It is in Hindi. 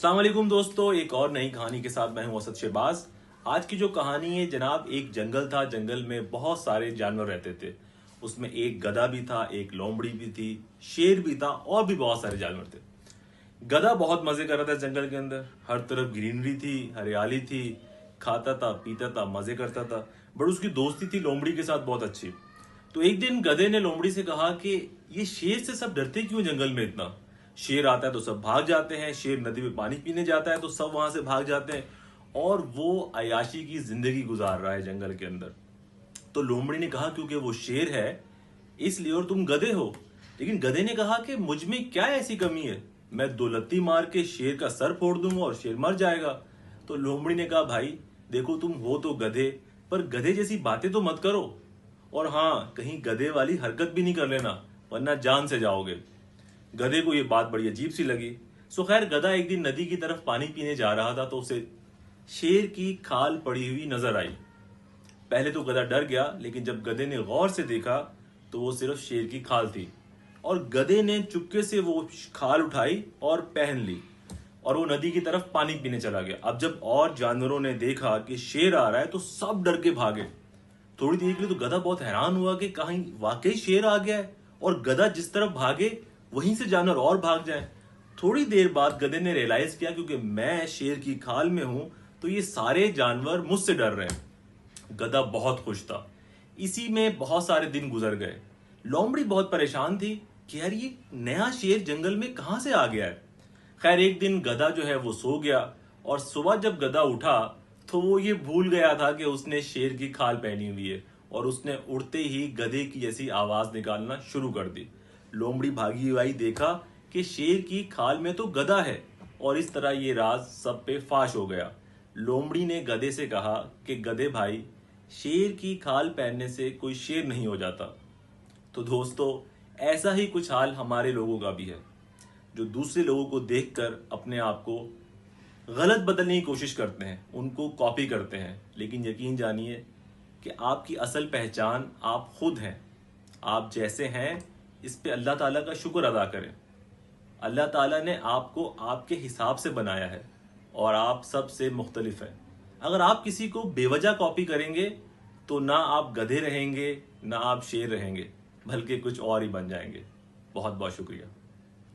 अस्सलाम वालेकुम दोस्तों, एक और नई कहानी के साथ मैं हूं असद शहबाज। आज की जो कहानी है जनाब, एक जंगल था। जंगल में बहुत सारे जानवर रहते थे। उसमें एक गधा भी था, एक लोमड़ी भी थी, शेर भी था और भी बहुत सारे जानवर थे। गधा बहुत मजे कर रहा था जंगल के अंदर। हर तरफ ग्रीनरी थी, हरियाली थी, खाता था, पीता था, मजे करता था। बट उसकी दोस्ती थी लोमड़ी के साथ बहुत अच्छी। तो एक दिन गधे ने लोमड़ी से कहा कि ये शेर से सब डरते क्यों जंगल में इतना? शेर आता है तो सब भाग जाते हैं, शेर नदी में पानी पीने जाता है तो सब वहां से भाग जाते हैं, और वो अयाशी की जिंदगी गुजार रहा है जंगल के अंदर। तो लोमड़ी ने कहा क्योंकि वो शेर है इसलिए, और तुम गधे हो। लेकिन गधे ने कहा कि मुझ में क्या ऐसी कमी है, मैं दो लत्ती मार के शेर का सर फोड़ दूंगा और शेर मर जाएगा। तो लोमड़ी ने कहा भाई देखो, तुम हो तो गधे, पर गधे जैसी बातें तो मत करो, और हाँ, कहीं गधे वाली हरकत भी नहीं कर लेना वरना जान से जाओगे। गधे को ये बात बड़ी अजीब सी लगी। सो खैर, गधा एक दिन नदी की तरफ पानी पीने जा रहा था तो उसे शेर की खाल पड़ी हुई नजर आई। पहले तो गधा डर गया, लेकिन जब गधे ने गौर से देखा तो वो सिर्फ शेर की खाल थी, और गधे ने चुपके से वो खाल उठाई और पहन ली, और वो नदी की तरफ पानी पीने चला गया। अब जब और जानवरों ने देखा कि शेर आ रहा है तो सब डर के भागे। थोड़ी देर के लिए तो गधा बहुत हैरान हुआ कि कहीं वाकई शेर आ गया है, और गधा जिस तरफ भागे वहीं से जानवर और भाग जाएं। थोड़ी देर बाद गधे ने रियलाइज किया क्योंकि मैं शेर की खाल में हूं तो ये सारे जानवर मुझसे डर रहे हैं। गधा बहुत खुश था। इसी में बहुत सारे दिन गुजर गए। लोमड़ी बहुत परेशान थी कि यार ये नया शेर जंगल में कहां से आ गया है। खैर, एक दिन गधा जो है वो सो गया, और सुबह जब गधा उठा तो वो ये भूल गया था कि उसने शेर की खाल पहनी हुई है, और उसने उड़ते ही गधे की जैसी आवाज निकालना शुरू कर दी। लोमड़ी भागी हुई देखा कि शेर की खाल में तो गधा है, और इस तरह ये राज सब पे फाश हो गया। लोमड़ी ने गधे से कहा कि गधे भाई, शेर की खाल पहनने से कोई शेर नहीं हो जाता। तो दोस्तों, ऐसा ही कुछ हाल हमारे लोगों का भी है, जो दूसरे लोगों को देखकर अपने आप को गलत बदलने की कोशिश करते हैं, उनको कॉपी करते हैं। लेकिन यकीन जानिए कि आपकी असल पहचान आप खुद हैं। आप जैसे हैं इस पे अल्लाह ताला का शुक्र अदा करें। अल्लाह ताला ने आपको आपके हिसाब से बनाया है, और आप सबसे मुख्तलिफ हैं। अगर आप किसी को बेवजह कॉपी करेंगे तो ना आप गधे रहेंगे, ना आप शेर रहेंगे, बल्कि कुछ और ही बन जाएंगे। बहुत बहुत शुक्रिया।